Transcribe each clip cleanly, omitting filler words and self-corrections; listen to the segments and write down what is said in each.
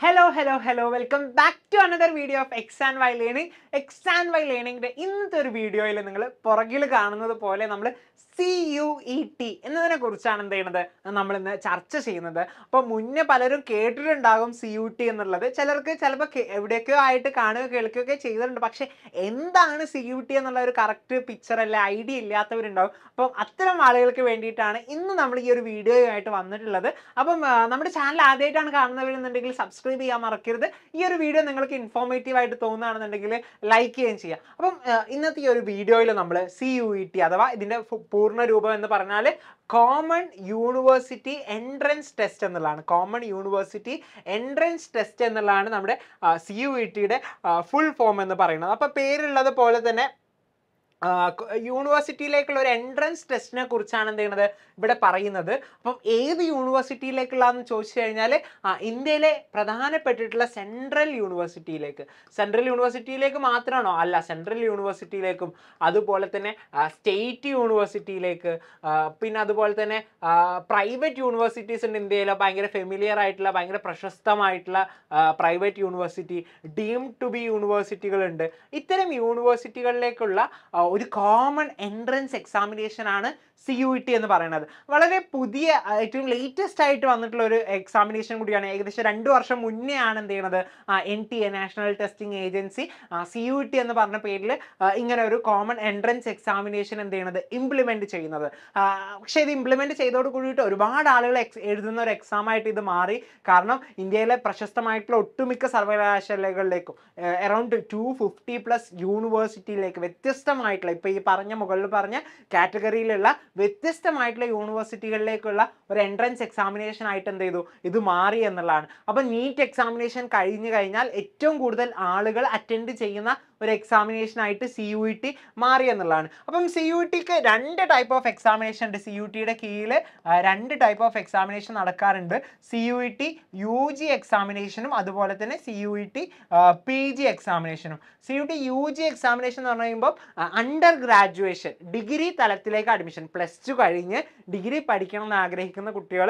Hello. Welcome back to another video of X and Y Learning. X and Y Learning ഇന്നത്തെ ഒരു വീഡിയോയിൽ നിങ്ങൾ പുറകിൽ കാണുന്നത് പോലെ നമ്മൾ CUET എന്നതിനെ കുറിച്ചാണ് എന്ത് ചെയ്യുന്നത് നമ്മൾ ഇന്ന് ചർച്ച ചെയ്യുന്നത്. അപ്പോൾ മുന്നേ പലരും കേട്ടിട്ടുണ്ടാകും CUT എന്നുള്ളത്. ചിലർക്ക് ചിലപ്പോൾ എവിടെയൊക്കെയോ ആയിട്ട് കാണുകയോ കേൾക്കുകയൊക്കെ ചെയ്തിട്ടുണ്ട്. പക്ഷേ എന്താണ് CUT എന്നുള്ള ഒരു കറക്റ്റ് പിക്ചർ അല്ല ഐഡിയ ഇല്ലാത്തവരുണ്ടാകും. അപ്പം അത്തരം ആളുകൾക്ക് വേണ്ടിയിട്ടാണ് ഇന്ന് നമ്മൾ ഈ ഒരു വീഡിയോയുമായിട്ട് വന്നിട്ടുള്ളത്. അപ്പം നമ്മുടെ ചാനൽ ആദ്യമായിട്ടാണ് കാണുന്നവരെന്നുണ്ടെങ്കിൽ സബ്സ്ക്രൈബ് ചെയ്യാൻ മറക്കരുത്. ഈ ഒരു വീഡിയോ നിങ്ങൾക്ക് ഇൻഫോർമേറ്റീവ് ആയിട്ട് തോന്നുകയാണെന്നുണ്ടെങ്കിൽ ലൈക്ക് ചെയ്യുകയും ചെയ്യാം. അപ്പം ഇന്നത്തെ ഈ ഒരു വീഡിയോയിൽ നമ്മൾ CUET അഥവാ ഇതിൻ്റെ പൂർണ്ണ രൂപം എന്ന് പറഞ്ഞാൽ കോമൺ യൂണിവേഴ്സിറ്റി എൻട്രൻസ് ടെസ്റ്റ് എന്നുള്ളതാണ്. കോമൺ യൂണിവേഴ്സിറ്റി എൻട്രൻസ് ടെസ്റ്റ് എന്നുള്ളതാണ് നമ്മുടെ CUETയുടെ ഫുൾ ഫോം എന്ന് പറയുന്നത്. അപ്പോൾ പേരുള്ളത് പോലെ തന്നെ യൂണിവേഴ്സിറ്റിയിലേക്കുള്ള ഒരു എൻട്രൻസ് ടെസ്റ്റിനെ കുറിച്ചാണ് എന്ത് ചെയ്യുന്നത് ഇവിടെ പറയുന്നത്. അപ്പം ഏത് യൂണിവേഴ്സിറ്റിയിലേക്കുള്ളതെന്ന് ചോദിച്ചു കഴിഞ്ഞാൽ ഇന്ത്യയിലെ പ്രധാനപ്പെട്ടിട്ടുള്ള സെൻട്രൽ യൂണിവേഴ്സിറ്റിയിലേക്ക് മാത്രമാണോ? അല്ല, സെൻട്രൽ യൂണിവേഴ്സിറ്റിയിലേക്കും അതുപോലെ തന്നെ സ്റ്റേറ്റ് യൂണിവേഴ്സിറ്റിയിലേക്ക് പിന്നെ അതുപോലെ തന്നെ പ്രൈവറ്റ് യൂണിവേഴ്സിറ്റീസ് ഉണ്ട് ഇന്ത്യയിലെ ഭയങ്കര ഫെമിലിയർ ആയിട്ടുള്ള ഭയങ്കര പ്രശസ്തമായിട്ടുള്ള private university, deemed to be യൂണിവേഴ്സിറ്റികളുണ്ട്. ഇത്തരം യൂണിവേഴ്സിറ്റികളിലേക്കുള്ള ഒരു കോമൺ എൻട്രൻസ് എക്സാമിനേഷൻ ആണ് CUET എന്ന് പറയുന്നത്. വളരെ പുതിയ ഏറ്റവും ലേറ്റസ്റ്റ് ആയിട്ട് വന്നിട്ടുള്ള ഒരു എക്സാമിനേഷൻ കൂടിയാണ്. ഏകദേശം 2 വർഷം മുന്നേ ആണ് എന്ത് ചെയ്യുന്നത് NTA national testing agency CUET എന്ന് പറഞ്ഞ പേരിൽ ഇങ്ങനെ ഒരു കോമൺ എൻട്രൻസ് എക്സാമിനേഷൻ എന്ത് ചെയ്യുന്നത് ഇംപ്ലിമെന്റ് ചെയ്യുന്നത്. പക്ഷേ ഇത് ഇംപ്ലിമെന്റ് ചെയ്തോട് കൂടിയിട്ട് ഒരുപാട് ആളുകൾ എഴുതുന്ന ഒരു എക്സാം ആയിട്ട് ഇത് മാറി. കാരണം ഇന്ത്യയിലെ പ്രശസ്തമായിട്ടുള്ള ഒട്ടുമിക്ക സർവകലാശാലകളിലേക്കും അറൗണ്ട് 250+ യൂണിവേഴ്സിറ്റിയിലേക്ക് വ്യത്യസ്തമായിട്ടുള്ള ഇപ്പൊ ഈ മുകളിൽ പറഞ്ഞ കാറ്റഗറിയിലുള്ള വ്യത്യസ്തമായിട്ടുള്ള യൂണിവേഴ്സിറ്റികളിലേക്കുള്ള ഒരു എൻട്രൻസ് എക്സാമിനേഷൻ ആയിട്ട് എന്ത് ചെയ്തു ഇത് മാറി എന്നുള്ളതാണ്. അപ്പം നീറ്റ് എക്സാമിനേഷൻ കഴിഞ്ഞു കഴിഞ്ഞാൽ ഏറ്റവും കൂടുതൽ ആളുകൾ അറ്റൻഡ് ചെയ്യുന്ന ഒരു എക്സാമിനേഷൻ ആയിട്ട് CUET മാറി എന്നുള്ളതാണ്. അപ്പം CUETക്ക് 2 ടൈപ്പ് ഓഫ് എക്സാമിനേഷൻ ഉണ്ട്. CUETയുടെ കീഴിൽ 2 ടൈപ്പ് ഓഫ് എക്സാമിനേഷൻ നടക്കാറുണ്ട്. CUET UG എക്സാമിനേഷനും അതുപോലെ തന്നെ CUET PG എക്സാമിനേഷനും. CUET UG examination എന്ന് പറയുമ്പോൾ അണ്ടർ ഗ്രാജുവേഷൻ ഡിഗ്രി തലത്തിലേക്ക് അഡ്മിഷൻ, +2 കഴിഞ്ഞ് ഡിഗ്രി പഠിക്കണം എന്ന് ആഗ്രഹിക്കുന്ന കുട്ടികൾ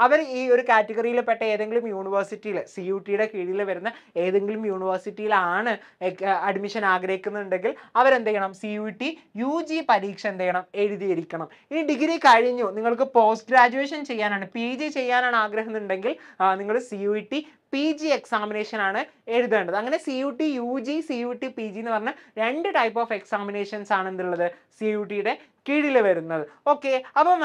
അവർ ഈ ഒരു കാറ്റഗറിയിൽ പെട്ട ഏതെങ്കിലും യൂണിവേഴ്സിറ്റിയിൽ CUETയുടെ കീഴിൽ വരുന്ന ഏതെങ്കിലും യൂണിവേഴ്സിറ്റിയിലാണ് അഡ്മിഷൻ ആഗ്രഹിക്കുന്നുണ്ടെങ്കിൽ അവരെന്ത് ചെയ്യണം CUET UG പരീക്ഷ എന്ത് ചെയ്യണം എഴുതിയിരിക്കണം. ഇനി ഡിഗ്രി കഴിഞ്ഞു നിങ്ങൾക്ക് പോസ്റ്റ് ഗ്രാജുവേഷൻ ചെയ്യാനാണ് PG ചെയ്യാനാണ് ആഗ്രഹം എന്നുണ്ടെങ്കിൽ നിങ്ങൾ CUET PG എക്സാമിനേഷൻ ആണ് എഴുതേണ്ടത്. അങ്ങനെ CUET UG CUET PG എന്ന് പറഞ്ഞ 2 ടൈപ്പ് ഓഫ് എക്സാമിനേഷൻസ് ആണ് എന്തുള്ളത് CUETയുടെ കീഴിൽ വരുന്നത്. ഓക്കെ, അപ്പം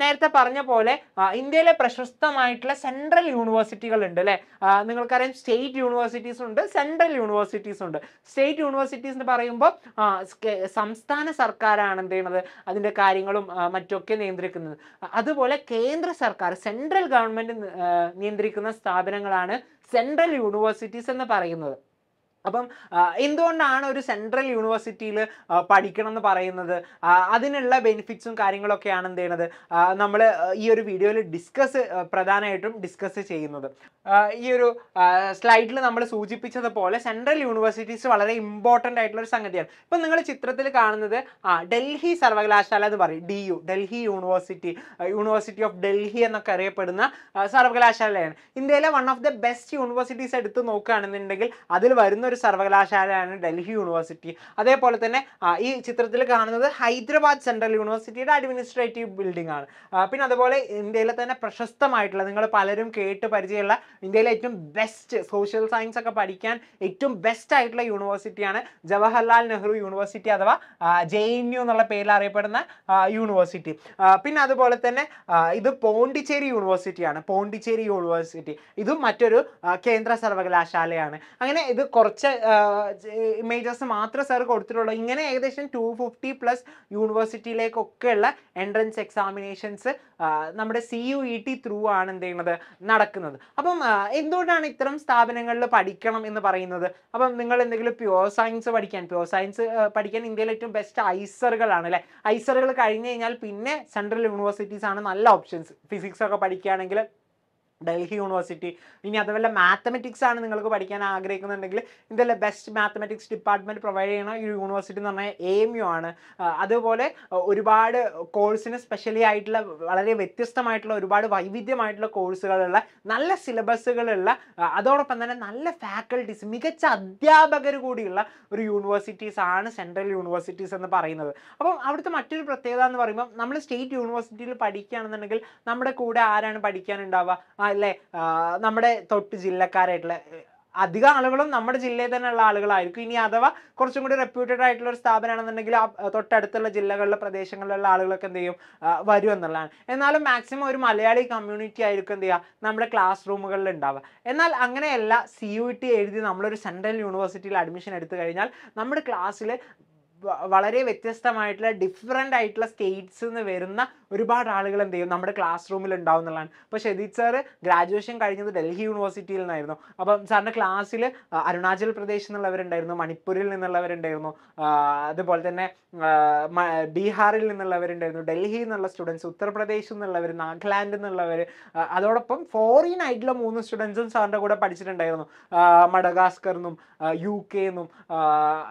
നേരത്തെ പറഞ്ഞ പോലെ ഇന്ത്യയിലെ പ്രശസ്തമായിട്ടുള്ള സെൻട്രൽ യൂണിവേഴ്സിറ്റികൾ ഉണ്ട് അല്ലേ. നിങ്ങൾക്കറിയാം സ്റ്റേറ്റ് യൂണിവേഴ്സിറ്റീസ് ഉണ്ട്, സെൻട്രൽ യൂണിവേഴ്സിറ്റീസ് ഉണ്ട്. സ്റ്റേറ്റ് യൂണിവേഴ്സിറ്റീസ് എന്ന് പറയുമ്പോൾ സംസ്ഥാന സർക്കാരാണ് എന്ത് ചെയ്യുന്നത് അതിൻ്റെ കാര്യങ്ങളും മറ്റൊക്കെ നിയന്ത്രിക്കുന്നത്. അതുപോലെ കേന്ദ്ര സർക്കാർ സെൻട്രൽ ഗവൺമെൻറ് നിയന്ത്രിക്കുന്ന സ്ഥാപനങ്ങളാണ് സെൻട്രൽ യൂണിവേഴ്സിറ്റീസ് എന്ന് പറയുന്നത്. അപ്പം എന്തുകൊണ്ടാണ് ഒരു സെൻട്രൽ യൂണിവേഴ്സിറ്റിയിൽ പഠിക്കണം എന്ന് പറയുന്നത്? അതിനുള്ള ബെനിഫിറ്റ്സും കാര്യങ്ങളൊക്കെയാണ് എന്ത് ചെയ്യുന്നത് നമ്മൾ ഈ ഒരു വീഡിയോയിൽ പ്രധാനമായിട്ടും ഡിസ്കസ് ചെയ്യുന്നത്. ഈ ഒരു സ്ലൈഡിൽ നമ്മൾ സൂചിപ്പിച്ചതുപോലെ സെൻട്രൽ യൂണിവേഴ്സിറ്റീസ് വളരെ ഇമ്പോർട്ടൻ്റ് ആയിട്ടുള്ള ഒരു സംഗതിയാണ്. ഇപ്പം നിങ്ങൾ ചിത്രത്തിൽ കാണുന്നത് ഡൽഹി സർവകലാശാല എന്ന് പറയും, DU, Delhi university of Delhi എന്നൊക്കെ അറിയപ്പെടുന്ന സർവകലാശാലയാണ്. ഇന്ത്യയിലെ one of the best universities എടുത്ത് നോക്കുകയാണെന്നുണ്ടെങ്കിൽ അതിൽ വരുന്ന ഒരു സർവകലാശാലയാണ് ഡൽഹി യൂണിവേഴ്സിറ്റി. അതേപോലെ തന്നെ ഈ ചിത്രത്തിൽ കാണുന്നത് ഹൈദരാബാദ് സെൻട്രൽ യൂണിവേഴ്സിറ്റിയുടെ അഡ്മിനിസ്ട്രേറ്റീവ് ബിൽഡിംഗ് ആണ്. പിന്നെ അതുപോലെ ഇന്ത്യയിലെ തന്നെ പ്രശസ്തമായിട്ടുള്ള നിങ്ങൾ പലരും കേട്ട് പരിചയമുള്ള ഇന്ത്യയിലെ ഏറ്റവും ബെസ്റ്റ് സോഷ്യൽ സയൻസ് ഒക്കെ പഠിക്കാൻ ഏറ്റവും ബെസ്റ്റ് ആയിട്ടുള്ള യൂണിവേഴ്സിറ്റിയാണ് ജവഹർലാൽ നെഹ്റു യൂണിവേഴ്സിറ്റി അഥവാ JNU എന്നുള്ള പേരിൽ അറിയപ്പെടുന്ന യൂണിവേഴ്സിറ്റി. പിന്നെ അതുപോലെ തന്നെ ഇത് പോണ്ടിച്ചേരി യൂണിവേഴ്സിറ്റിയാണ്. പോണ്ടിച്ചേരി യൂണിവേഴ്സിറ്റി ഇതും മറ്റൊരു കേന്ദ്ര സർവകലാശാലയാണ്. അങ്ങനെ ഇത് കുറച്ച് ഇമേജസ് മാത്രമേ സാർ കൊടുത്തിട്ടുള്ളൂ. ഇങ്ങനെ ഏകദേശം 250+ യൂണിവേഴ്സിറ്റിയിലേക്കൊക്കെയുള്ള എൻട്രൻസ് എക്സാമിനേഷൻസ് നമ്മുടെ CUET ത്രൂ ആണ് എന്ത് ചെയ്യുന്നത് നടക്കുന്നത്. അപ്പം എന്തുകൊണ്ടാണ് ഇത്തരം സ്ഥാപനങ്ങളിൽ പഠിക്കണം എന്ന് പറയുന്നത്? അപ്പം നിങ്ങൾ എന്തെങ്കിലും പ്യുവർ സയൻസ് പഠിക്കാൻ ഇന്ത്യയിലെ ഏറ്റവും ബെസ്റ്റ് ഐസറുകളാണ് അല്ലേ. ഐസറുകൾ കഴിഞ്ഞ് കഴിഞ്ഞാൽ പിന്നെ സെൻട്രൽ യൂണിവേഴ്സിറ്റീസ് ആണ് നല്ല ഓപ്ഷൻസ്. ഫിസിക്സ് ഒക്കെ പഠിക്കുകയാണെങ്കിൽ ഡൽഹി യൂണിവേഴ്സിറ്റി. ഇനി അതുപോലെ മാത്തമെറ്റിക്സ് ആണ് നിങ്ങൾക്ക് പഠിക്കാൻ ആഗ്രഹിക്കുന്നുണ്ടെങ്കിൽ ഇതിലെ ബെസ്റ്റ് മാത്തമെറ്റിക്സ് ഡിപ്പാർട്ട്മെൻറ്റ് പ്രൊവൈഡ് ചെയ്യണ ഈ യൂണിവേഴ്സിറ്റി എന്ന് പറഞ്ഞാൽ AMU ആണ്. അതുപോലെ ഒരുപാട് കോഴ്സിന് സ്പെഷ്യലി ആയിട്ടുള്ള വളരെ വ്യത്യസ്തമായിട്ടുള്ള ഒരുപാട് വൈവിധ്യമായിട്ടുള്ള കോഴ്സുകളുള്ള നല്ല സിലബസുകളുള്ള അതോടൊപ്പം തന്നെ നല്ല ഫാക്കൽറ്റീസ് മികച്ച അധ്യാപകർ കൂടിയുള്ള ഒരു യൂണിവേഴ്സിറ്റീസ് ആണ് സെൻട്രൽ യൂണിവേഴ്സിറ്റീസ് എന്ന് പറയുന്നത്. അപ്പം അവിടുത്തെ മറ്റൊരു പ്രത്യേകത എന്ന് പറയുമ്പോൾ നമ്മൾ സ്റ്റേറ്റ് യൂണിവേഴ്സിറ്റിയിൽ പഠിക്കുകയാണെന്നുണ്ടെങ്കിൽ നമ്മുടെ കൂടെ ആരാണ് പഠിക്കാനുണ്ടാവുക? അല്ലേ, നമ്മുടെ തൊട്ട് ജില്ലക്കാരായിട്ടുള്ള അധികം ആളുകളും നമ്മുടെ ജില്ലയിൽ തന്നെയുള്ള ആളുകളായിരിക്കും. ഇനി അഥവാ കുറച്ചും കൂടി റെപ്യൂട്ടഡ് ആയിട്ടുള്ള ഒരു സ്ഥാപനമാണെന്നുണ്ടെങ്കിൽ തൊട്ടടുത്തുള്ള ജില്ലകളിലെ പ്രദേശങ്ങളിലുള്ള ആളുകളൊക്കെ എന്ത് ചെയ്യും, വരും എന്നുള്ളതാണ്. എന്നാലും മാക്സിമം ഒരു മലയാളി കമ്മ്യൂണിറ്റി ആയിരിക്കും എന്ത് ചെയ്യുക നമ്മുടെ ക്ലാസ് റൂമുകളിൽ ഉണ്ടാവുക. എന്നാൽ അങ്ങനെയല്ല, CUET എഴുതി നമ്മളൊരു സെൻട്രൽ യൂണിവേഴ്സിറ്റിയിൽ അഡ്മിഷൻ എടുത്തു കഴിഞ്ഞാൽ നമ്മുടെ ക്ലാസ്സിൽ വളരെ വ്യത്യസ്തമായിട്ടുള്ള ഡിഫറെൻ്റ് ആയിട്ടുള്ള സ്റ്റേറ്റ്സിൽ നിന്ന് വരുന്ന ഒരുപാട് ആളുകൾ എന്ത് ചെയ്യും നമ്മുടെ ക്ലാസ് റൂമിൽ ഉണ്ടാവും എന്നുള്ളതാണ്. ഇപ്പോൾ ഷെദീദ് സാറ് ഗ്രാജുവേഷൻ കഴിഞ്ഞത് ഡൽഹി യൂണിവേഴ്സിറ്റിയിൽ നിന്നായിരുന്നു. അപ്പം സാറിൻ്റെ ക്ലാസ്സിൽ അരുണാചൽ പ്രദേശിൽ നിന്നുള്ളവരുണ്ടായിരുന്നു, മണിപ്പൂരിൽ നിന്നുള്ളവരുണ്ടായിരുന്നു, അതുപോലെ തന്നെ ബീഹാറിൽ നിന്നുള്ളവരുണ്ടായിരുന്നു, ഡൽഹിയിൽ നിന്നുള്ള സ്റ്റുഡൻസ്, ഉത്തർപ്രദേശിൽ നിന്നുള്ളവർ, നാഗാലാൻഡിൽ നിന്നുള്ളവർ, അതോടൊപ്പം ഫോറിൻ ആയിട്ടുള്ള 3 സ്റ്റുഡൻസും സാറിൻ്റെ കൂടെ പഠിച്ചിട്ടുണ്ടായിരുന്നു. മഡഗാസ്കറിനും UK എന്നും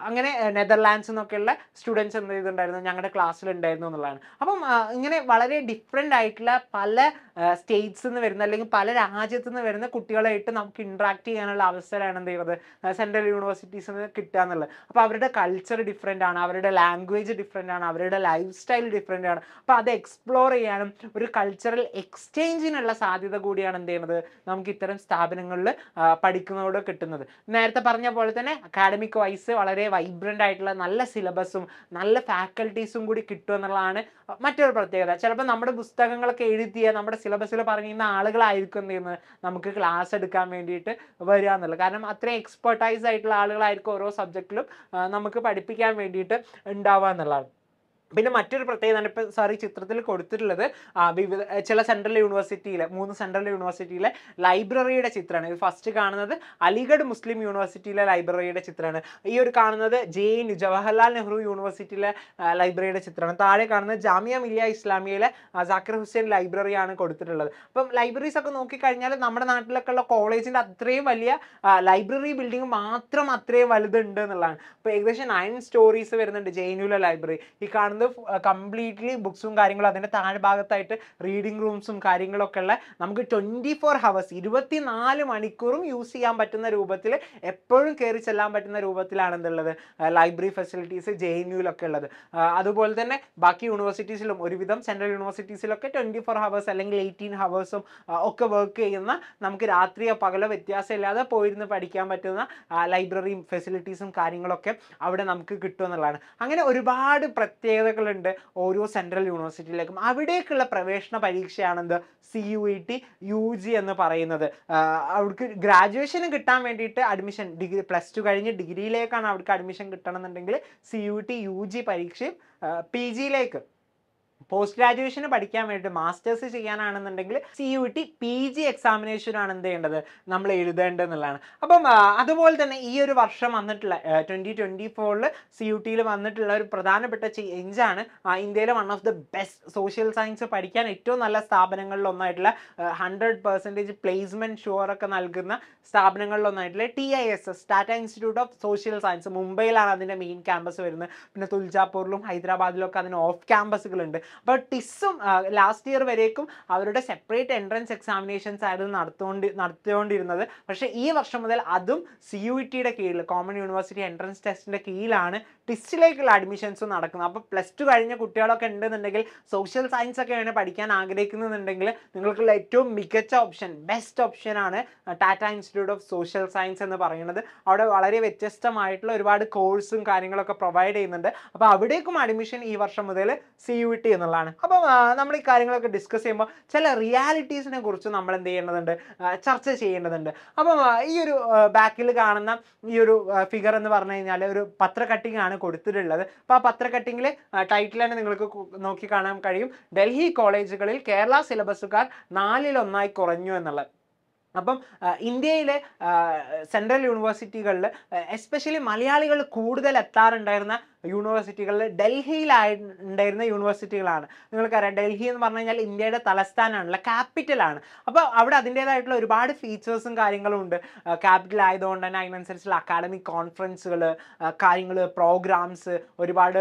അങ്ങനെ നെതർലാൻഡ്സ് എന്നൊക്കെയുള്ള സ്റ്റുഡൻസ് എന്ത് ചെയ്തിട്ടുണ്ടായിരുന്നു ഞങ്ങളുടെ ക്ലാസ്സിലുണ്ടായിരുന്നു എന്നുള്ളതാണ്. അപ്പം ഇങ്ങനെ വളരെ ഡിഫറെൻ്റ് ആയിട്ടുള്ള പല സ്റ്റേറ്റ്സിൽ നിന്ന് വരുന്ന അല്ലെങ്കിൽ പല രാജ്യത്തു നിന്ന് വരുന്ന കുട്ടികളായിട്ട് നമുക്ക് ഇൻട്രാക്ട് ചെയ്യാനുള്ള അവസരമാണ് എന്ത് ചെയ്യുന്നത് സെൻട്രൽ യൂണിവേഴ്സിറ്റീസിൽ നിന്ന് കിട്ടുക എന്നുള്ളത്. അപ്പോൾ അവരുടെ കൾച്ചർ ഡിഫറെൻ്റ് ആണ്, അവരുടെ ലാംഗ്വേജ് ഡിഫറെൻ്റ് ആണ്, അവരുടെ ലൈഫ് സ്റ്റൈൽ ഡിഫറെൻ്റ് ആണ്. അപ്പോൾ അത് എക്സ്പ്ലോർ ചെയ്യാനും ഒരു കൾച്ചറൽ എക്സ്ചേഞ്ചിനുള്ള സാധ്യത കൂടിയാണ് എന്ത് ചെയ്യുന്നത് നമുക്ക് ഇത്തരം സ്ഥാപനങ്ങളിൽ പഠിക്കുന്നതോടെ കിട്ടുന്നത്. നേരത്തെ പറഞ്ഞ പോലെ തന്നെ അക്കാഡമിക് വൈസ് വളരെ വൈബ്രൻ്റ് ആയിട്ടുള്ള നല്ല സിലബസും നല്ല ഫാക്കൽറ്റീസും കൂടി കിട്ടും എന്നുള്ളതാണ് മറ്റൊരു പ്രത്യേകത. ചിലപ്പോൾ നമ്മുടെ പുസ്തകങ്ങളൊക്കെ എഴുതിയ നമ്മുടെ സിലബസിൽ പറഞ്ഞിരുന്ന ആളുകളായിരിക്കും എന്ത് ചെയ്യുന്നത് നമുക്ക് ക്ലാസ് എടുക്കാൻ വേണ്ടിയിട്ട് വരിക എന്നുള്ളത്. കാരണം അത്രയും എക്സ്പെർട്ടൈസ് ആയിട്ടുള്ള ആളുകളായിരിക്കും ഓരോ സബ്ജക്റ്റിലും നമുക്ക് പഠിപ്പിക്കാൻ വേണ്ടിയിട്ട് ഉണ്ടാവുക എന്നുള്ളതാണ്. പിന്നെ മറ്റൊരു പ്രത്യേകത ഇപ്പോൾ സാർ ഈ ചിത്രത്തിൽ കൊടുത്തിട്ടുള്ളത് വിവിധ ചില സെൻട്രൽ യൂണിവേഴ്സിറ്റിയിലെ 3 സെൻട്രൽ യൂണിവേഴ്സിറ്റിയിലെ ലൈബ്രറിയുടെ ചിത്രമാണ്. ഇത് ഫസ്റ്റ് കാണുന്നത് അലിഗഡ് മുസ്ലിം യൂണിവേഴ്സിറ്റിയിലെ ലൈബ്രറിയുടെ ചിത്രമാണ്. ഈ ഒരു കാണുന്നത് JNU ജവഹർലാൽ നെഹ്റു യൂണിവേഴ്സിറ്റിയിലെ ലൈബ്രറിയുടെ ചിത്രമാണ്. താഴെ കാണുന്നത് ജാമിയ മില്ലിയ ഇസ്ലാമിയയിലെ സാക്കിർ ഹുസൈൻ ലൈബ്രറിയാണ് കൊടുത്തിട്ടുള്ളത്. അപ്പം ലൈബ്രറീസ് ഒക്കെ നോക്കിക്കഴിഞ്ഞാൽ നമ്മുടെ നാട്ടിലൊക്കെ ഉള്ള കോളേജിൻ്റെ അത്രയും വലിയ ലൈബ്രറി ബിൽഡിംഗ് മാത്രം അത്രയും വലുതുണ്ട് എന്നുള്ളതാണ്. ഇപ്പോൾ ഏകദേശം 9 സ്റ്റോറീസ് വരുന്നുണ്ട് JNUവിലെ ലൈബ്രറി. ഈ കാണുന്ന കംപ്ലീറ്റ്ലി ബുക്സും കാര്യങ്ങളും അതിൻ്റെ താഴെ ഭാഗത്തായിട്ട് റീഡിംഗ് റൂംസും കാര്യങ്ങളൊക്കെ ഉള്ള നമുക്ക് 24 ഹവേഴ്സ് 24 മണിക്കൂറും യൂസ് ചെയ്യാൻ പറ്റുന്ന രൂപത്തിൽ എപ്പോഴും കയറി ചെല്ലാൻ പറ്റുന്ന രൂപത്തിലാണ് എന്തുള്ളത് ലൈബ്രറി ഫെസിലിറ്റീസ് JNUവിലൊക്കെ ഉള്ളത്. അതുപോലെ തന്നെ ബാക്കി യൂണിവേഴ്സിറ്റീസിലും ഒരുവിധം സെൻട്രൽ യൂണിവേഴ്സിറ്റീസിലൊക്കെ 24 ഹവേഴ്സ് അല്ലെങ്കിൽ 18 ഹവേഴ്സും ഒക്കെ വർക്ക് ചെയ്യുന്ന നമുക്ക് രാത്രിയോ പകലോ വ്യത്യാസമില്ലാതെ പോയിരുന്ന് പഠിക്കാൻ പറ്റുന്ന ലൈബ്രറിയും ഫെസിലിറ്റീസും കാര്യങ്ങളൊക്കെ അവിടെ നമുക്ക് കിട്ടും എന്നുള്ളതാണ്. അങ്ങനെ ഒരുപാട് പ്രത്യേകതകളുണ്ട് ഓരോ സെൻട്രൽ യൂണിവേഴ്സിറ്റിയിലേക്കും. അവിടേക്കുള്ള പ്രവേശന പരീക്ഷയാണെന്ത് CUET UG എന്ന് പറയുന്നത്. അവർക്ക് ഗ്രാജുവേഷന് കിട്ടാൻ വേണ്ടിയിട്ട് അഡ്മിഷൻ ഡിഗ്രി +2 കഴിഞ്ഞ് ഡിഗ്രിയിലേക്കാണ് അവർക്ക് അഡ്മിഷൻ കിട്ടണമെന്നുണ്ടെങ്കിൽ CUET UG പരീക്ഷയും PGയിലേക്ക് പോസ്റ്റ് ഗ്രാജുവേഷന് പഠിക്കാൻ വേണ്ടിയിട്ട് മാസ്റ്റേഴ്സ് ചെയ്യാനാണെന്നുണ്ടെങ്കിൽ CUET PG എക്സാമിനേഷനാണ് എന്ത് ചെയ്യേണ്ടത് നമ്മൾ എഴുതേണ്ടതെന്നുള്ളതാണ്. അപ്പം അതുപോലെ തന്നെ ഈ ഒരു വർഷം വന്നിട്ടുള്ള 2024 CUETയിൽ വന്നിട്ടുള്ള ഒരു പ്രധാനപ്പെട്ട ചേഞ്ചാണ് ഇന്ത്യയിലെ one of the best social science പഠിക്കാൻ ഏറ്റവും നല്ല സ്ഥാപനങ്ങളിലൊന്നായിട്ടുള്ള 100% പ്ലേസ്മെൻറ്റ് ഷുവറൊക്കെ നൽകുന്ന സ്ഥാപനങ്ങളിലൊന്നായിട്ടുള്ള TISS Tata institute of social science മുംബൈയിലാണ് അതിൻ്റെ മെയിൻ ക്യാമ്പസ് വരുന്നത്. പിന്നെ തുൽജാപൂരിലും ഹൈദരാബാദിലൊക്കെ അതിന് ഓഫ് ക്യാമ്പസുകളുണ്ട്. അപ്പോൾ ടിസ്സും ലാസ്റ്റ് ഇയർ വരേക്കും അവരുടെ സെപ്പറേറ്റ് എൻട്രൻസ് എക്സാമിനേഷൻസ് ആയിരുന്നു നടത്തിക്കൊണ്ടിരുന്നത്. പക്ഷേ ഈ വർഷം മുതൽ അതും CUETയുടെ കീഴിൽ കോമൺ യൂണിവേഴ്സിറ്റി എൻട്രൻസ് ടെസ്റ്റിൻ്റെ കീഴിലാണ് ടിസ്റ്റിലേക്കുള്ള അഡ്മിഷൻസും നടക്കുന്നത്. അപ്പോൾ +2 കഴിഞ്ഞ കുട്ടികളൊക്കെ ഉണ്ടെന്നുണ്ടെങ്കിൽ സോഷ്യൽ സയൻസ് ഒക്കെയാണ് പഠിക്കാൻ ആഗ്രഹിക്കുന്നുണ്ടെങ്കിൽ നിങ്ങൾക്കുള്ള ഏറ്റവും മികച്ച ഓപ്ഷൻ ബെസ്റ്റ് ഓപ്ഷനാണ് Tata institute of social science എന്ന് പറയുന്നത്. അവിടെ വളരെ വ്യത്യസ്തമായിട്ടുള്ള ഒരുപാട് കോഴ്സും കാര്യങ്ങളൊക്കെ പ്രൊവൈഡ് ചെയ്യുന്നുണ്ട്. അപ്പോൾ അവിടേക്കും അഡ്മിഷൻ ഈ വർഷം മുതൽ CUET എന്നുള്ളതാണ്. അപ്പം നമ്മൾ ഈ കാര്യങ്ങളൊക്കെ ഡിസ്കസ് ചെയ്യുമ്പോൾ ചില റിയാലിറ്റീസിനെ കുറിച്ച് നമ്മൾ എന്ത് ചെയ്യേണ്ടതുണ്ട് ചർച്ച ചെയ്യേണ്ടതുണ്ട്. അപ്പം ഈ ഒരു ബാക്കിൽ കാണുന്ന ഈ ഒരു ഫിഗർ എന്ന് പറഞ്ഞു കഴിഞ്ഞാൽ ഒരു പത്ര കട്ടിംഗ് ആണ് കൊടുത്തിട്ടുള്ളത്. അപ്പോൾ ആ പത്ര കട്ടിങ്ങിൽ ടൈറ്റിൽ തന്നെ നിങ്ങൾക്ക് നോക്കി കാണാൻ കഴിയും, ഡൽഹി കോളേജുകളിൽ കേരള സിലബസുകാർ 4-1 കുറഞ്ഞു എന്നുള്ളത്. അപ്പം ഇന്ത്യയിലെ സെൻട്രൽ യൂണിവേഴ്സിറ്റികളിൽ എസ്പെഷ്യലി മലയാളികൾ കൂടുതൽ എത്താറുണ്ടായിരുന്ന യൂണിവേഴ്സിറ്റികളിൽ ഡൽഹിയിലായി ഉണ്ടായിരുന്ന യൂണിവേഴ്സിറ്റികളാണ്. നിങ്ങൾക്കറിയാം ഡൽഹി എന്ന് പറഞ്ഞു കഴിഞ്ഞാൽ ഇന്ത്യയുടെ തലസ്ഥാനമാണല്ലോ, ക്യാപിറ്റലാണ്. അപ്പോൾ അവിടെ അതിൻ്റേതായിട്ടുള്ള ഒരുപാട് ഫീച്ചേഴ്സും കാര്യങ്ങളും ഉണ്ട്. ക്യാപിറ്റൽ ആയതുകൊണ്ട് തന്നെ അതിനനുസരിച്ചുള്ള അക്കാഡമിക് കോൺഫറൻസുകൾ, കാര്യങ്ങൾ, പ്രോഗ്രാംസ്, ഒരുപാട്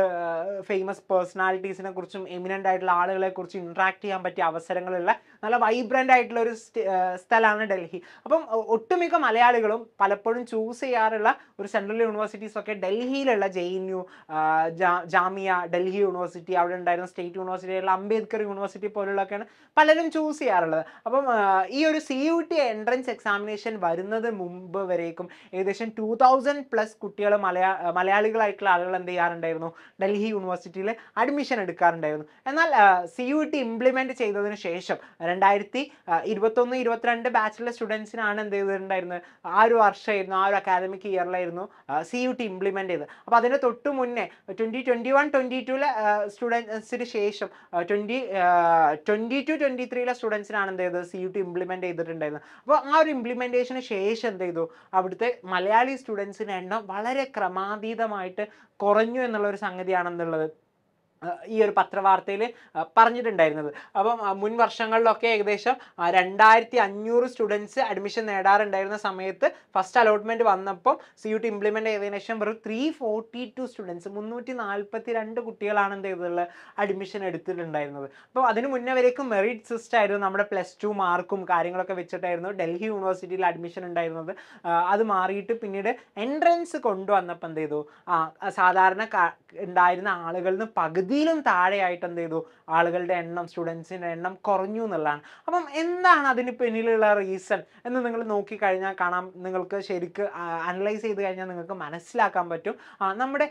ഫേമസ് പേഴ്സണാലിറ്റീസിനെ കുറിച്ചും എമിനൻ്റ് ആയിട്ടുള്ള ആളുകളെ കുറിച്ചും ഇൻട്രാക്ട് ചെയ്യാൻ പറ്റിയ അവസരങ്ങളുള്ള നല്ല വൈബ്രൻ്റ് ആയിട്ടുള്ള ഒരു സ്ഥലമാണ് ഡൽഹി. അപ്പം ഒട്ടുമിക്ക മലയാളികളും പലപ്പോഴും ചൂസ് ചെയ്യാറുള്ള ഒരു സെൻട്രൽ യൂണിവേഴ്സിറ്റീസ് ഒക്കെ ഡൽഹിയിലുള്ള JNU, ജാമിയ, ഡൽഹി യൂണിവേഴ്സിറ്റി, അവിടെ ഉണ്ടായിരുന്ന സ്റ്റേറ്റ് യൂണിവേഴ്സിറ്റി ആയിട്ടുള്ള അംബേദ്കർ യൂണിവേഴ്സിറ്റി പോലുള്ളതൊക്കെയാണ് പലരും ചൂസ് ചെയ്യാറുള്ളത്. അപ്പം ഈ ഒരു CUT എൻട്രൻസ് എക്സാമിനേഷൻ വരുന്നത് മുമ്പ് വരേക്കും ഏകദേശം 2000+ കുട്ടികൾ മലയാളികളായിട്ടുള്ള ആളുകൾ എന്ത് ചെയ്യാറുണ്ടായിരുന്നു, ഡൽഹി യൂണിവേഴ്സിറ്റിയിൽ അഡ്മിഷൻ എടുക്കാറുണ്ടായിരുന്നു. എന്നാൽ CUT ഇംപ്ലിമെൻറ്റ് ചെയ്തതിന് ശേഷം 2021-22 ബാച്ചിലെ സ്റ്റുഡൻസിനാണ് എന്ത് ചെയ്തിട്ടുണ്ടായിരുന്നത്, ആ ഒരു വർഷമായിരുന്നു, ആ ഒരു അക്കാദമിക് ഇയറിലായിരുന്നു CUT ഇംപ്ലിമെൻറ്റ് ചെയ്തത്. അപ്പോൾ അതിന് തൊട്ട് മുന്നേ 2021-22 സ്റ്റുഡൻസിന് ശേഷം 2022-23 സ്റ്റുഡൻസിനാണ് എന്ത് ചെയ്തത്, CUT ഇംപ്ലിമെൻറ്റ് ചെയ്തിട്ടുണ്ടായിരുന്നത്. അപ്പോൾ ആ ഒരു ഇംപ്ലിമെൻറ്റേഷന് ശേഷം എന്ത് ചെയ്തു, അവിടുത്തെ മലയാളി സ്റ്റുഡൻസിൻ്റെ എണ്ണം വളരെ ക്രമാതീതമായിട്ട് കുറഞ്ഞു എന്നുള്ള ഒരു സംഗതിയാണെന്നുള്ളത് ഈ ഒരു പത്രവാർത്തയിൽ പറഞ്ഞിട്ടുണ്ടായിരുന്നത്. അപ്പം മുൻ വർഷങ്ങളിലൊക്കെ ഏകദേശം 2500 സ്റ്റുഡൻസ് അഡ്മിഷൻ നേടാറുണ്ടായിരുന്ന സമയത്ത് ഫസ്റ്റ് അലോട്ട്മെൻറ്റ് വന്നപ്പോൾ CUT ഇംപ്ലിമെൻറ്റ് ചെയ്തതിനു ശേഷം വെറും 342 സ്റ്റുഡൻസ്, 342 കുട്ടികളാണ് എന്ത് ചെയ്തിട്ടുള്ളത്, അഡ്മിഷൻ എടുത്തിട്ടുണ്ടായിരുന്നത്. അപ്പോൾ അതിന് മുന്നേ വരേക്കും മെറിറ്റ് സിസ്റ്റം ആയിരുന്നു, നമ്മുടെ +2 മാർക്കും കാര്യങ്ങളൊക്കെ വെച്ചിട്ടായിരുന്നു ഡൽഹി യൂണിവേഴ്സിറ്റിയിൽ അഡ്മിഷൻ ഉണ്ടായിരുന്നത്. അത് മാറിയിട്ട് പിന്നീട് എൻട്രൻസ് കൊണ്ടുവന്നപ്പോൾ എന്ത് ചെയ്തു, സാധാരണ ഉണ്ടായിരുന്ന ആളുകളിൽ നിന്ന് പകുതിയിലും താഴെയായിട്ട് എന്ത് ചെയ്തു, ആളുകളുടെ എണ്ണം, സ്റ്റുഡൻസിൻ്റെ എണ്ണം കുറഞ്ഞു എന്നുള്ളതാണ്. അപ്പം എന്താണ് അതിന് പിന്നിലുള്ള റീസൺ എന്ന് നിങ്ങൾ നോക്കിക്കഴിഞ്ഞാൽ കാണാം, നിങ്ങൾക്ക് ശരിക്ക് അനലൈസ് ചെയ്ത് കഴിഞ്ഞാൽ നിങ്ങൾക്ക് മനസ്സിലാക്കാൻ പറ്റും. നമ്മുടെ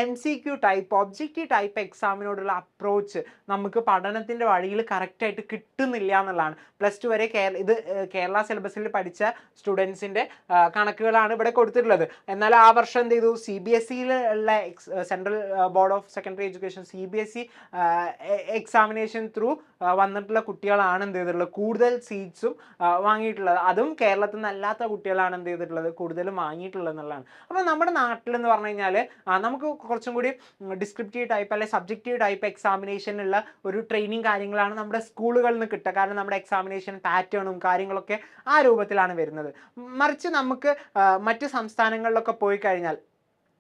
MCQ ടൈപ്പ്, ഒബ്ജക്റ്റീവ് ടൈപ്പ് എക്സാമിനോടുള്ള അപ്രോച്ച് നമുക്ക് പഠനത്തിൻ്റെ വഴിയിൽ കറക്റ്റായിട്ട് കിട്ടുന്നില്ല എന്നുള്ളതാണ്. +2 വരെ കേരള സിലബസിൽ പഠിച്ച സ്റ്റുഡൻസിൻ്റെ കണക്കുകളാണ് ഇവിടെ കൊടുത്തിട്ടുള്ളത്. എന്നാൽ ആ വർഷം എന്ത് ചെയ്തു, CBSEയിലുള്ള central board of secondary education CBSE examination through വന്നിട്ടുള്ള കുട്ടികളാണ് എന്ത് ചെയ്തിട്ടുള്ളത്, കൂടുതൽ സീറ്റ്സും വാങ്ങിയിട്ടുള്ളത്. അതും കേരളത്തിൽ നിന്നല്ലാത്ത കുട്ടികളാണ് എന്ത് ചെയ്തിട്ടുള്ളത്, കൂടുതലും വാങ്ങിയിട്ടുള്ളത് എന്നുള്ളതാണ്. അപ്പോൾ നമ്മുടെ നാട്ടിലെന്ന് പറഞ്ഞു കഴിഞ്ഞാൽ നമുക്ക് കുറച്ചും കൂടി ഡിസ്ക്രിപ്റ്റീവ് ടൈപ്പ് അല്ലെങ്കിൽ സബ്ജക്റ്റീവ് ടൈപ്പ് എക്സാമിനേഷനുള്ള ഒരു ട്രെയിനിങ് കാര്യങ്ങളാണ് നമ്മുടെ സ്കൂളുകളിൽ നിന്ന് കിട്ടുക. കാരണം നമ്മുടെ എക്സാമിനേഷൻ പാറ്റേണും കാര്യങ്ങളൊക്കെ ആ രൂപത്തിലാണ് വരുന്നത്. മറിച്ച് നമുക്ക് മറ്റ് സംസ്ഥാനങ്ങളിലൊക്കെ പോയി കഴിഞ്ഞാൽ,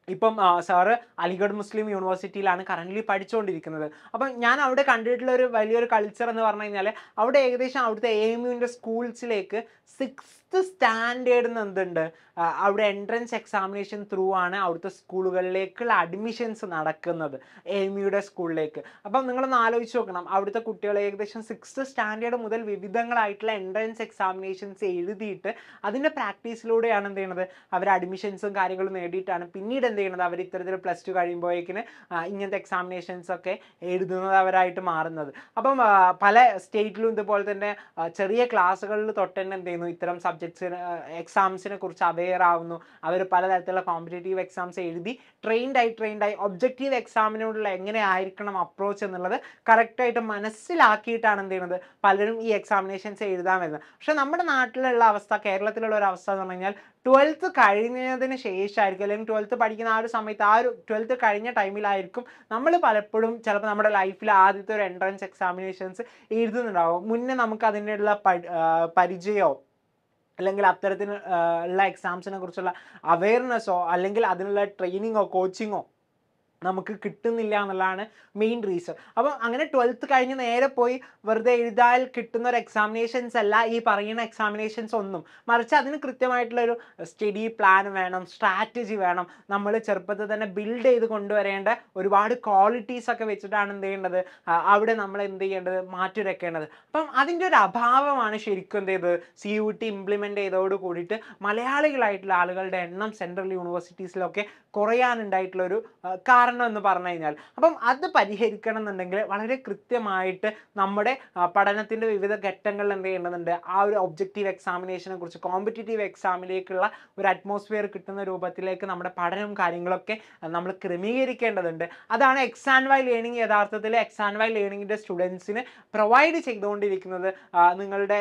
ഇപ്പം സാറ് അലിഗഡ് മുസ്ലിം യൂണിവേഴ്സിറ്റിയിലാണ് കറൻ്റ്ലി പഠിച്ചുകൊണ്ടിരിക്കുന്നത്. അപ്പം ഞാൻ അവിടെ കണ്ടിട്ടുള്ള ഒരു വലിയൊരു കൾച്ചർ എന്ന് പറഞ്ഞു കഴിഞ്ഞാൽ, അവിടെ ഏകദേശം അവിടുത്തെ AMUവിൻ്റെ സ്കൂൾസിലേക്ക് 6th സ്റ്റാൻഡേർഡിൽ എന്തുണ്ട്, അവിടെ എൻട്രൻസ് എക്സാമിനേഷൻ ത്രൂ ആണ് അവിടുത്തെ സ്കൂളുകളിലേക്കുള്ള അഡ്മിഷൻസ് നടക്കുന്നത്, AMUയുടെ സ്കൂളിലേക്ക്. അപ്പം നിങ്ങളൊന്ന് ആലോചിച്ച് നോക്കണം, അവിടുത്തെ കുട്ടികൾ ഏകദേശം 6th സ്റ്റാൻഡേർഡ് മുതൽ വിവിധങ്ങളായിട്ടുള്ള എൻട്രൻസ് എക്സാമിനേഷൻസ് എഴുതിയിട്ട് അതിൻ്റെ പ്രാക്ടീസിലൂടെയാണ് എന്ത് ചെയ്യുന്നത്, അവർ അഡ്മിഷൻസും കാര്യങ്ങളും നേടിയിട്ടാണ് പിന്നീട് എന്ത് ചെയ്യുന്നത്, അവർ ഇത്തരത്തിൽ +2 കഴിയുമ്പോഴേക്കിന് ഇങ്ങനത്തെ എക്സാമിനേഷൻസ് ഒക്കെ എഴുതുന്നവരായിട്ട് മാറുന്നത്. അപ്പം പല സ്റ്റേറ്റിലും ഇതുപോലെ തന്നെ ചെറിയ ക്ലാസ്സുകളിൽ തൊട്ട് തന്നെ എന്ത് ചെയ്യുന്നു, ഇത്തരം സബ്ജക്ട്സിന് എക്സാംസിനെ കുറിച്ച് അവെയർ ആവുന്നു. അവർ പലതരത്തിലുള്ള കോമ്പറ്റേറ്റീവ് എക്സാംസ് എഴുതി ട്രെയിൻഡായി ഒബ്ജക്റ്റീവ് എക്സാമിനോടുള്ള എങ്ങനെ ആയിരിക്കണം അപ്രോച്ച് എന്നുള്ളത് കറക്റ്റായിട്ട് മനസ്സിലാക്കിയിട്ടാണ് എന്ത് ചെയ്യുന്നത്, പലരും ഈ എക്സാമിനേഷൻസ് എഴുതാൻ വരുന്നത്. പക്ഷെ നമ്മുടെ നാട്ടിലുള്ള അവസ്ഥ, കേരളത്തിലുള്ള ഒരു അവസ്ഥ എന്ന് പറഞ്ഞു കഴിഞ്ഞാൽ 12th കഴിഞ്ഞതിന് ശേഷമായിരിക്കും, അല്ലെങ്കിൽ 12th പഠിക്കുന്ന ആ ഒരു സമയത്ത്, ആ ഒരു 12th കഴിഞ്ഞ ടൈമിലായിരിക്കും നമ്മൾ പലപ്പോഴും ചിലപ്പോൾ നമ്മുടെ ലൈഫിൽ ആദ്യത്തെ ഒരു എൻട്രൻസ് എക്സാമിനേഷൻസ് എഴുതുന്നുണ്ടാവും. മുന്നേ നമുക്ക് അതിനുള്ള പരിചയമോ അല്ലെങ്കിൽ അത്തരത്തിന് ഉള്ള എക്സാംസിനെ കുറിച്ചുള്ള അവെയർനെസ്സോ അല്ലെങ്കിൽ അതിനുള്ള ട്രെയിനിങ്ങോ കോച്ചിങ്ങോ നമുക്ക് കിട്ടുന്നില്ല എന്നുള്ളതാണ് മെയിൻ റീസൺ. അപ്പം അങ്ങനെ 12th കഴിഞ്ഞ് നേരെ പോയി വെറുതെ എഴുതാൻ കിട്ടുന്ന ഒരു എക്സാമിനേഷൻസ് അല്ല ഈ പറയുന്ന എക്സാമിനേഷൻസ് ഒന്നും. മറിച്ച് അതിന് കൃത്യമായിട്ടുള്ളൊരു സ്റ്റഡി പ്ലാൻ വേണം, സ്ട്രാറ്റജി വേണം. നമ്മൾ ചെറുപ്പത്തിൽ തന്നെ ബിൽഡ് ചെയ്ത് കൊണ്ടുവരേണ്ട ഒരുപാട് ക്വാളിറ്റീസ് ഒക്കെ വെച്ചിട്ടാണ് എന്ത് ചെയ്യേണ്ടത്, അവിടെ നമ്മൾ എന്ത് ചെയ്യേണ്ടത്, മാറ്റിവെക്കേണ്ടത്. അപ്പം അതിൻ്റെ ഒരു അഭാവമാണ് ശരിക്കും എന്ത് ചെയ്തത്, CUT ഇംപ്ലിമെൻ്റ് ചെയ്തതോട് കൂടിയിട്ട് മലയാളികളായിട്ടുള്ള ആളുകളുടെ എണ്ണം സെൻട്രൽ യൂണിവേഴ്സിറ്റീസിലൊക്കെ കുറയാനുണ്ടായിട്ടുള്ളൊരു കാരണം എന്ന് പറഞ്ഞു കഴിഞ്ഞാൽ. അപ്പം അത് പരിഹരിക്കണം എന്നുണ്ടെങ്കിൽ വളരെ കൃത്യമായിട്ട് നമ്മുടെ പഠനത്തിൻ്റെ വിവിധ ഘട്ടങ്ങളിൽ എന്ത് ചെയ്യേണ്ടതുണ്ട്, ആ ഒരു ഒബ്ജക്റ്റീവ് എക്സാമിനേഷനെ കുറിച്ച്, കോമ്പറ്റേറ്റീവ് എക്സാമിലേക്കുള്ള ഒരു അറ്റ്മോസ്ഫിയർ കിട്ടുന്ന രൂപത്തിലേക്ക് നമ്മുടെ പഠനവും കാര്യങ്ങളൊക്കെ നമ്മൾ ക്രമീകരിക്കേണ്ടതുണ്ട്. അതാണ് എക്സ് ആൻഡ് വൈ ലേണിംഗ് യഥാർത്ഥത്തിൽ എക്സ് ആൻഡ് വൈ ലേണിങ്ങിൻ്റെ സ്റ്റുഡൻസിന് പ്രൊവൈഡ് ചെയ്തുകൊണ്ടിരിക്കുന്നത്. നിങ്ങളുടെ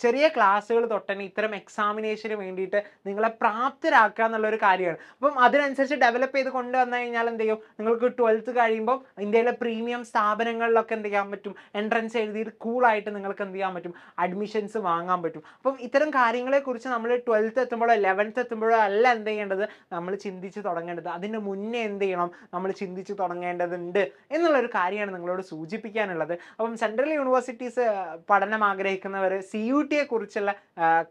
ചെറിയ ക്ലാസ്സുകൾ തൊട്ടന്നെ ഇത്തരം എക്സാമിനേഷന് വേണ്ടിയിട്ട് നിങ്ങളെ പ്രാപ്തരാക്കുക എന്നുള്ളൊരു കാര്യമാണ്. അപ്പം അതിനനുസരിച്ച് ഡെവലപ്പ് ചെയ്ത് കൊണ്ടുവന്നു കഴിഞ്ഞാൽ എന്ത് ചെയ്യും, നിങ്ങൾക്ക് 12th കഴിയുമ്പോൾ ഇന്ത്യയിലെ പ്രീമിയം സ്ഥാപനങ്ങളിലൊക്കെ എന്ത് ചെയ്യാൻ പറ്റും, എൻട്രൻസ് എഴുതിയിട്ട് കൂളായിട്ട് നിങ്ങൾക്ക് എന്ത് ചെയ്യാൻ പറ്റും, അഡ്മിഷൻസ് വാങ്ങാൻ പറ്റും. അപ്പം ഇത്തരം കാര്യങ്ങളെക്കുറിച്ച് നമ്മൾ 12th എത്തുമ്പോഴോ 11th എത്തുമ്പോഴോ അല്ല എന്ത് ചെയ്യേണ്ടത്, നമ്മൾ ചിന്തിച്ച് തുടങ്ങേണ്ടത്. അതിന് മുന്നേ എന്ത് ചെയ്യണം, നമ്മൾ ചിന്തിച്ച് തുടങ്ങേണ്ടതുണ്ട് എന്നുള്ളൊരു കാര്യമാണ് നിങ്ങളോട് സൂചിപ്പിക്കാനുള്ളത്. അപ്പം സെൻട്രൽ യൂണിവേഴ്സിറ്റീസ് പഠനം ആഗ്രഹിക്കുന്നവർ CUT കുറിച്ചുള്ള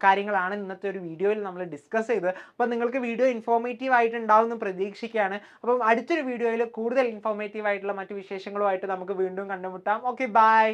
കാര്യങ്ങളാണ് ഇന്നത്തെ ഒരു വീഡിയോയിൽ നമ്മൾ ഡിസ്കസ് ചെയ്തത്. അപ്പം നിങ്ങൾക്ക് വീഡിയോ ഇൻഫോർമേറ്റീവ് ആയിട്ടുണ്ടാവും എന്ന് പ്രതീക്ഷിക്കുകയാണ്. അപ്പം അടുത്തൊരു വീഡിയോയിൽ കൂടുതൽ ഇൻഫോർമേറ്റീവ് ആയിട്ടുള്ള മറ്റു വിശേഷങ്ങളുമായിട്ട് നമുക്ക് വീണ്ടും കണ്ടുമുട്ടാം. Okay, by.